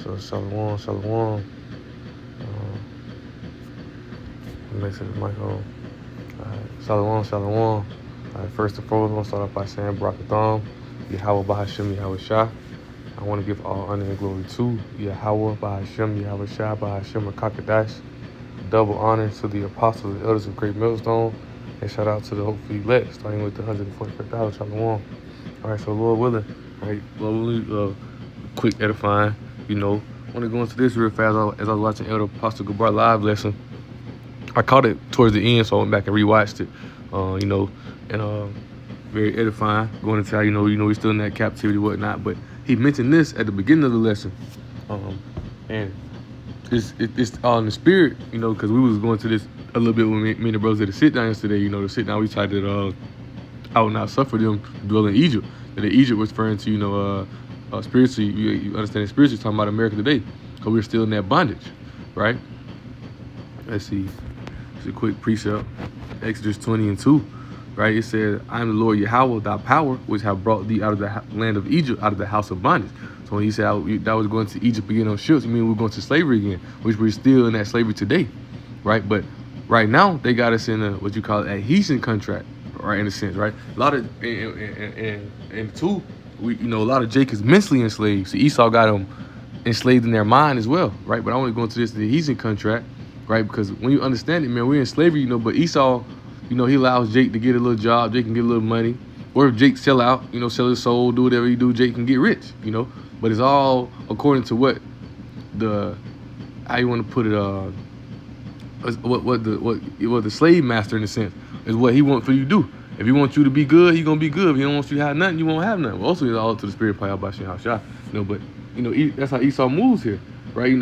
So shalom, shalom. Make sure the mic on. Alright, shalom, shalom. Alright, first and foremost, I'm gonna start off by saying Barakatham, Yahweh Bahashem, Yahweh Shah. I want to give all honor and glory to Yahweh Bahashem, Yahweh Shah, Bahashem, Kakadash. Double honor to the apostles and elders of Great Millstone. And shout out to the hopefully elect, starting with the 145,000. Shalom. Alright, so Lord willing, alright, Lord willing, quick edifying, I want to go into this real fast. As I was watching Elder Apostle Gabar live lesson, I caught it towards the end, so I went back and rewatched it, and very edifying, going into how, we're still in that captivity, whatnot, but he mentioned this at the beginning of the lesson, and it's all in the spirit, because we was going to this a little bit when me and the brothers did a sit-down yesterday, the sit-down we tried to, I would not suffer them to dwell in Egypt, that Egypt was referring to, spiritually, you understand spiritually, talking about America today, because we're still in that bondage, right? Let's see. A quick precept, Exodus 20:2, right? It says, I am the Lord Yahweh, thy power, which have brought thee out of the land of Egypt, out of the house of bondage. So when he said that was going to Egypt again on ships, we're going to slavery again, which we're still in that slavery today, right? But right now, they got us in what you call an adhesion contract, right, in a sense, right? A lot of, and two, a lot of Jacob's mentally enslaved. So Esau got them enslaved in their mind as well, right? But I want to go into this adhesion contract, right? Because when you understand it, man, we're in slavery, but Esau, he allows Jake to get a little job, Jake can get a little money. Or if Jake sell out, sell his soul, do whatever he do, Jake can get rich, But it's all according to what how you want to put it, what the slave master, in a sense, is what he wants for you to do. If he wants you to be good, he gonna be good. If he don't want you to have nothing, you won't have nothing. Also, it's all to the spirit, but that's how Esau moves here. Right,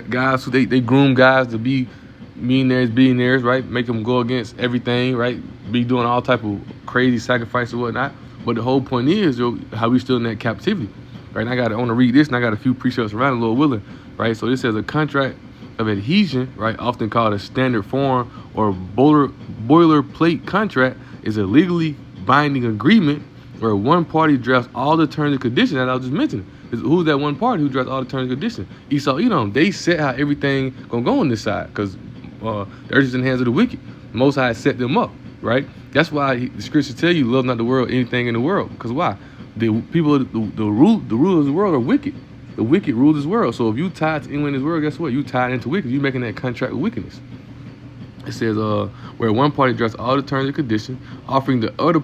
guys who they groom guys to be millionaires, billionaires, right? Make them go against everything, right? Be doing all type of crazy sacrifice and whatnot. But the whole point is, how we still in that captivity, right? And I want to read this, and I got a few precepts around it, Lord willing, right? So this says a contract of adhesion, right? Often called a standard form or boilerplate contract, is a legally binding agreement where one party drafts all the terms and conditions that I was just mentioning. Who's that one party who drafts all the terms and conditions? Esau, they set how everything gonna go on this side, because the earth is in the hands of the wicked. Most High set them up, right? That's why the scriptures tell you, love not the world, anything in the world. Because why? The people, the rulers of the world are wicked. The wicked rule this world. So if you tied to anyone in this world, guess what? You tied into wicked. You're making that contract with wickedness. It says, where one party drafts all the terms and conditions, offering the other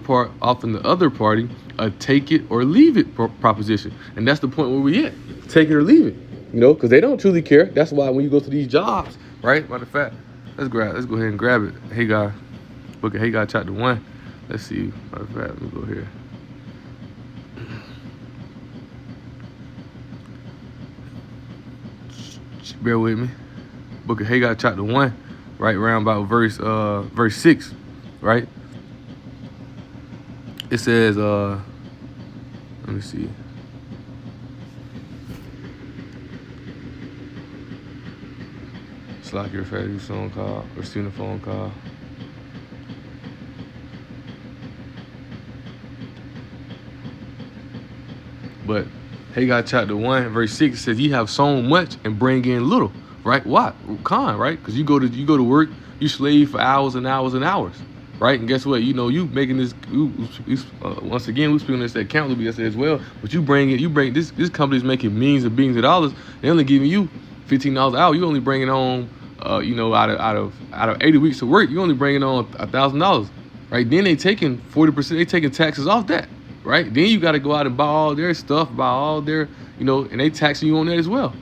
party a take it or leave it proposition. And that's the point where we at. Take it or leave it. Because they don't truly care. That's why when you go to these jobs, right? Matter of fact, let's go ahead and grab it. Haggai, book of Haggai chapter 1. Let's see. Matter of fact, let me go here. Bear with me. Book of Haggai chapter 1. Right around about verse 6, right? It says, let me see. Slack your fatty phone call, receiving a phone call. But Haggai chapter 1, verse 6 says, "Ye have sown much and bring in little." Right? Why? Right? Because you go to work, you slave for hours and hours and hours, right? And guess what? You making this. Once again, we speaking this at accountability yesterday as well. But you bring this company's making millions and billions of dollars. They only giving you $15 an hour. You only bringing on, out of 80 weeks of work, you only bringing on $1,000, right? Then they taking 40%. They taking taxes off that, right? Then you got to go out and buy all their stuff, buy all their, and they taxing you on that as well.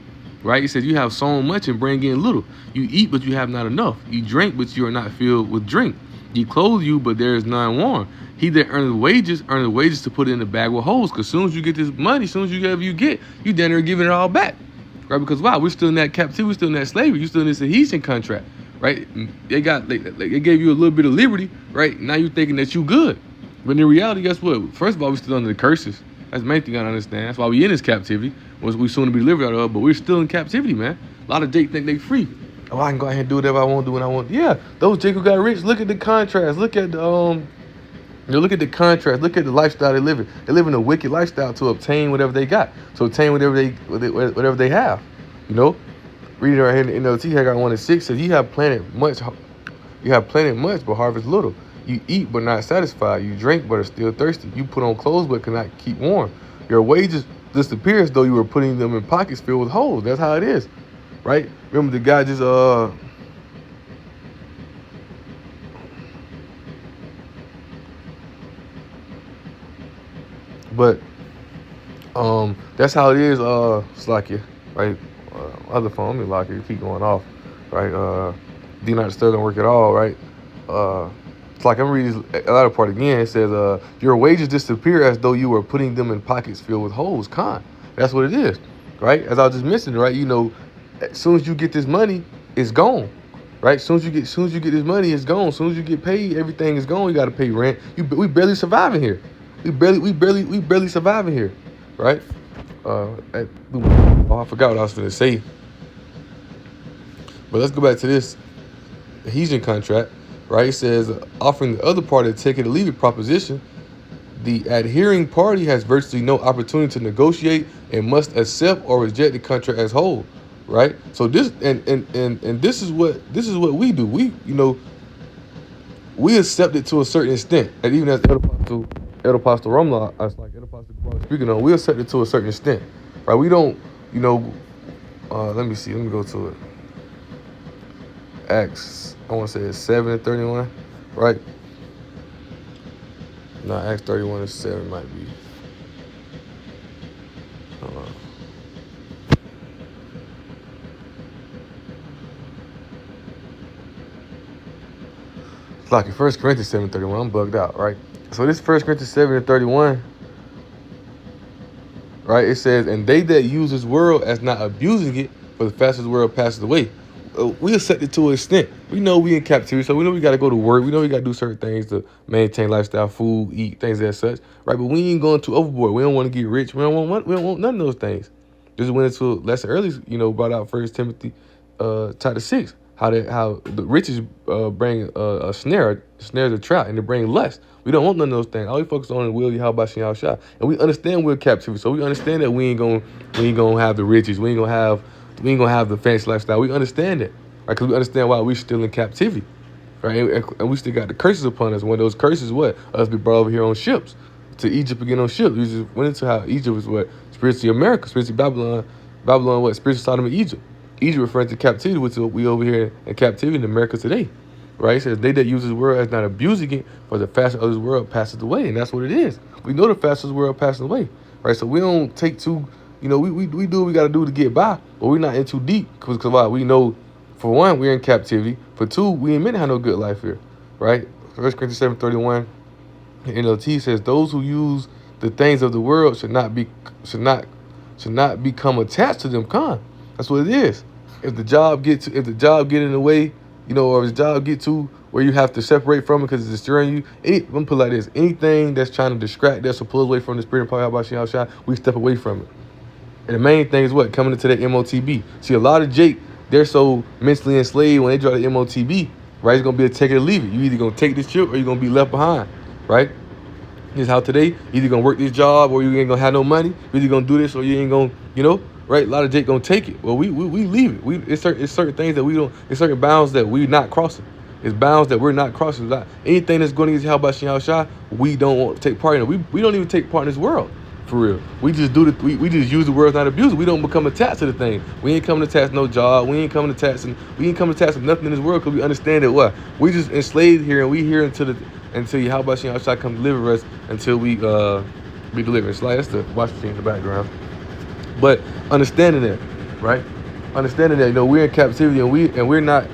Right? He says, you have sown much and bring in little. You eat, but you have not enough. You drink, but you are not filled with drink. Ye clothe you, but there is none warm. He that earneth wages to put it in the bag with holes. Because as soon as you get this money, as soon as you get, you then are giving it all back. Right? Because why? We're still in that captivity. We're still in that slavery. You're still in this adhesion contract. Right? They gave you a little bit of liberty. Right? Now you're thinking that you good. But in reality, guess what? First of all, we're still under the curses. That's the main thing I understand. That's why we in this captivity. We soon to be delivered out of, but we're still in captivity, man. A lot of Jake think they free. Oh, I can go ahead and do whatever I want to do when I want. Yeah, those Jake who got rich, look at the contrast. Look at the look at the contrast. Look at the lifestyle they live in a wicked lifestyle to obtain whatever they got, to obtain whatever they have. You know, reading right here in the NLT, Hagar 1:6 says, you have planted much, but harvest little. You eat, but not satisfied. You drink, but are still thirsty. You put on clothes, but cannot keep warm. Your wages disappear as though you were putting them in pockets filled with holes. That's how it is, right? Remember the guy just but that's how it is, Slakia, right? Other phone, let me lock it, keep going off, right? Do not disturb, don't work at all, right? It's like I'm reading a lot of part again. It says, your wages disappear as though you were putting them in pockets filled with holes. That's what it is, right? As I just mentioned, right? You know, as soon as you get this money, it's gone, right? As soon as you get this money, it's gone. As soon as you get paid, everything is gone. You got to pay rent. We barely surviving here. We barely surviving here, right? Oh, I forgot what I was going to say. But let's go back to this adhesion contract, right? It says, offering the other party a take it or leave it proposition, the adhering party has virtually no opportunity to negotiate and must accept or reject the contract as whole, right? So this and this is what we do. We accept it to a certain extent, and even as El Apostle Romla, as like El Apostle speaking on, we accept it to a certain extent, right? We don't, let me see, let me go to it. Acts, I want to say it's 7:31, right? No, Acts 31:7 might be. Hold on. It's like in 1 Corinthians 7:31. I'm bugged out, right? So this 1 Corinthians 7:31, right? It says, and they that use this world as not abusing it, for the fastest world passes away. We accept it to an extent. We know we in captivity, so we know we got to go to work. We know we got to do certain things to maintain lifestyle, food, eat, things as such, right? But we ain't going too overboard. We don't want to get rich. We don't want none of those things. This went into a lesson earlier, brought out 1 Timothy chapter 6, how the riches bring a snare. Snares a trap, and they bring lust. We don't want none of those things. All we focus on is will Yahweh Shem Shah. And we understand we're captivity, so we understand that we ain't gonna have the riches. We ain't gonna have the fancy lifestyle. We understand that, right? Because we understand why we're still in captivity, right? And we still got the curses upon us. One of those curses, what? Us be brought over here on ships to Egypt again on ships. We just went into how Egypt was what? Spiritually America, spiritually Babylon. Babylon, what? Spiritual Sodom of Egypt. Egypt referring to captivity, which we over here in captivity in America today. Right? It says, they that use this world as not abusing it, for the fastest of this world passes away. And that's what it is. We know the fastest world passes away. Right? So we don't take too, we do what we got to do to get by, but we're not in too deep. Because why? We know, for one, we're in captivity. For two, we ain't meant to have no good life here. Right? 1 Corinthians 7:31, NLT says, those who use the things of the world should not become attached to them. That's what it is. If the job get in the way, or if the job get to where you have to separate from it because it's destroying you. I'm gonna put it like this: anything that's trying to distract us or pull us away from the spirit and power of Shem Shah, we step away from it. And the main thing is what? Coming into that MOTB. See, a lot of Jake, they're so mentally enslaved when they draw the MOTB, right? It's gonna be a take it or leave it. You either gonna take this trip or you're gonna be left behind, right? Here's how today, you either gonna work this job or you ain't gonna have no money. You either gonna do this or you ain't gonna, right? A lot of Jake gonna take it. Well, we leave it. It's certain things that we don't. It's certain bounds that we're not crossing. It's bounds that we're not crossing. Anything that's going to get help by Shem Shah, we don't want to take part in it. We don't even take part in this world, for real. We just we just use the words, not abuse it. We don't become attached to the thing. We ain't coming to tax no job. We ain't coming to tax nothing in this world because we understand that what we just enslaved here and we here until Yahweh Shem Shah come deliver us until we be delivered. It's like that's the watch machine in the background. But understanding that, right? Understanding that, we're in captivity and we're not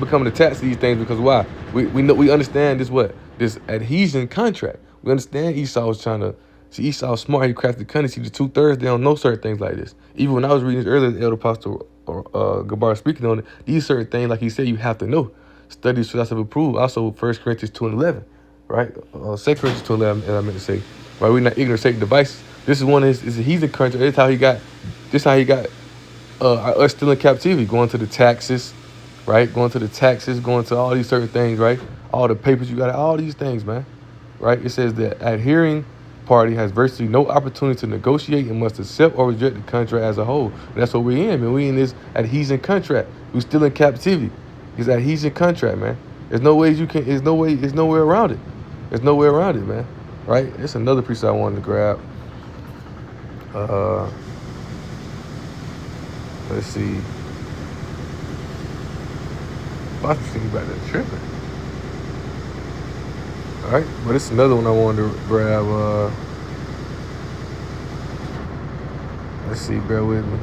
becoming attached to these things because why? We understand this adhesion contract. We understand Esau was trying to see. Esau smart. He crafted cunning. See, the 2/3 they don't know certain things like this. Even when I was reading this earlier, the Elder Apostle Gabar speaking on it, these certain things, like he said, you have to know. Studies should also approve. Also, 1 Corinthians 2:11, right? 2 Corinthians 2:11, I meant to say, right? We're not ignorant of Satan's devices. This is one is a heathen contract. This is how he got us still in captivity, going to the taxes, right? Going to all these certain things, right? All the papers you got, all these things, man, right? It says that adhering party has virtually no opportunity to negotiate and must accept or reject the contract as a whole. And that's what we're in, man. We in this adhesion contract. We still in captivity. It's adhesion contract, man. There's no ways you can. There's no way. There's nowhere around it. There's nowhere around it, man. Right? It's another piece I wanted to grab. Let's see. I was thinking about that tripping. All right, but it's another one I wanted to grab. Let's see, bear with me.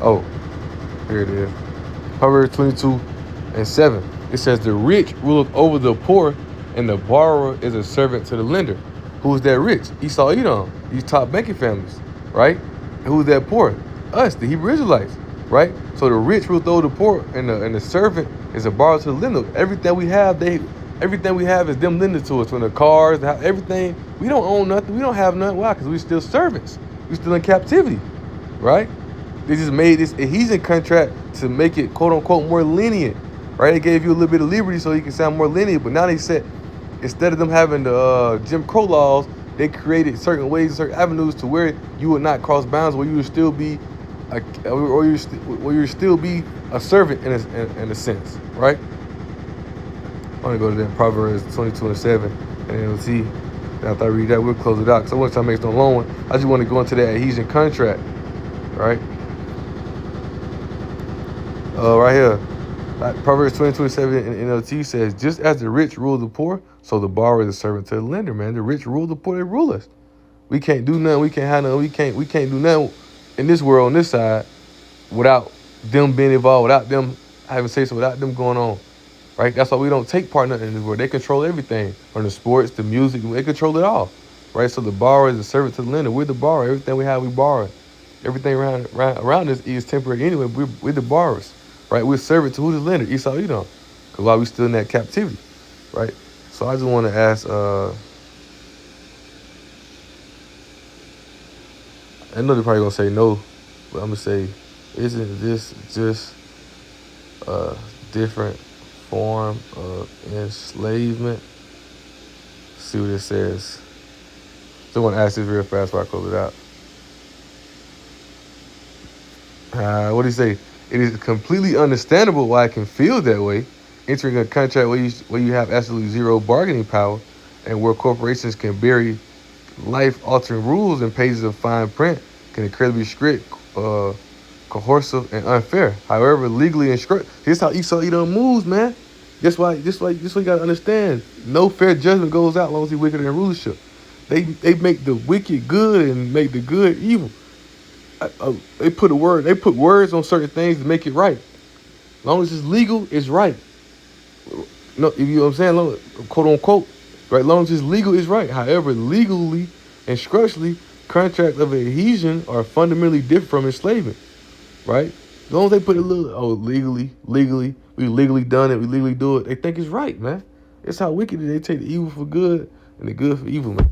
Oh, here it is. Proverbs 22:7. It says, "The rich ruleth over the poor, and the borrower is a servant to the lender." Who's that rich? Esau, Edom, these top banking families, right? And who's that poor? Us, the Hebrew Israelites, right? So the rich ruleth over the poor, and the servant is a borrower to the lender. Everything we have, is them lending to us. From the cars, everything. We don't own nothing. We don't have nothing. Why? Because we still servants. We still in captivity, right? They just made this adhesion contract to make it, quote unquote, more lenient, right? They gave you a little bit of liberty so you can sound more lenient, but now they said, instead of them having the Jim Crow laws, they created certain ways, certain avenues to where you would not cross bounds, where you would still be, a servant in a sense, right? I'm gonna go to that Proverbs 22:7, and then we'll see. After I read that, we'll close it out. So I want to make no long one. I just want to go into that adhesion contract, right? Right here. Proverbs 22:7 in NLT says, "Just as the rich rule the poor, so the borrower is a servant to the lender." Man, the rich rule the poor; they rule us. We can't do nothing. We can't have nothing. We can't do nothing in this world on this side without them being involved, without them having say so, without them going on. Right? That's why we don't take part in nothing in this world. They control everything, from the sports, the music. They control it all. Right? So the borrower is a servant to the lender. We're the borrower. Everything we have, we borrow. Everything around us is temporary anyway. We're the borrowers. Right, we're servant to who? The lender, Esau, Edom, because while we still in that captivity, right? So I just want to ask. I know they're probably gonna say no, but I'm gonna say, isn't this just a different form of enslavement? See what it says. So I want to ask this real fast before I close it out. What do you say? It is completely understandable why I can feel that way. Entering a contract where you have absolutely zero bargaining power, and where corporations can bury life-altering rules in pages of fine print, can incredibly strict, coercive, and unfair. However, legally instruct. Here's how Esau Edom moves, man. That's why you gotta understand. No fair judgment goes out as long as he's wicked in rulership. They make the wicked good and make the good evil. They put words on certain things to make it right. As long as it's legal, it's right. No, you know what I'm saying? Long, quote unquote, right? As long as it's legal, it's right. However, legally and structurally, contracts of adhesion are fundamentally different from enslavement, right? As long as they put a little, legally, we legally done it, we legally do it, they think it's right, man. It's how wicked they take the evil for good and the good for evil, man.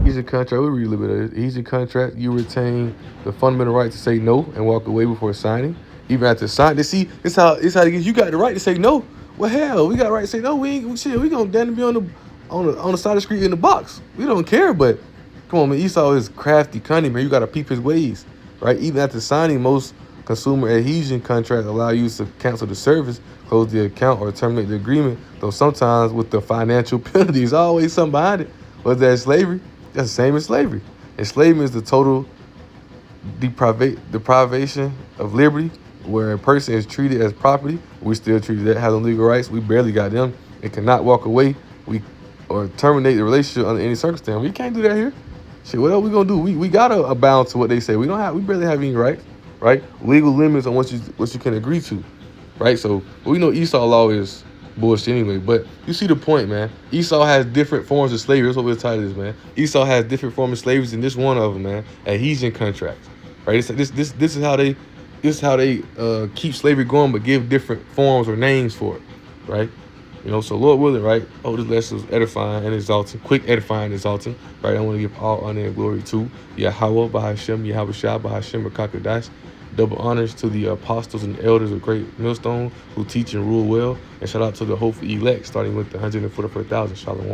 Easy contract, we read a little bit of it. Easy contract, you retain the fundamental right to say no and walk away before signing. Even after signing, see, it's how it gets. You got the right to say no. Well, hell, we got the right to say no. We gonna damn be on the side of the street in the box. We don't care, but come on, man. Esau is crafty, cunning, man. You gotta peep his ways, right? Even after signing, most consumer adhesion contracts allow you to cancel the service, close the account, or terminate the agreement. Though sometimes with the financial penalties, always something behind it. Was that slavery? That's the same as slavery. Enslavement is the total deprivation of liberty, where a person is treated as property. We still treated that, has no legal rights. We barely got them. They cannot walk away or terminate the relationship under any circumstance. We can't do that here. Shit, what else we gonna do? We gotta abound to what they say. We barely have any rights, right? Legal limits on what you can agree to, right? So we know Esau law is bullshit anyway, but you see the point, man. Esau has different forms of slavery. That's what the title is, man. Esau has different forms of slavery, and this one of them, man. Adhesion contracts, right? This is how they keep slavery going, but give different forms or names for it, right? You know, so Lord willing, right? Oh, this lesson was edifying and exalting, quick edifying and exalting, right? I want to give all honor and glory to Yahweh, Bahashem, Yahweh Shah, Bahashem, Rakakadash. Double honors to the apostles and elders of Great Millstone who teach and rule well. And shout out to the hopeful elect, starting with the 144,000. Shalom.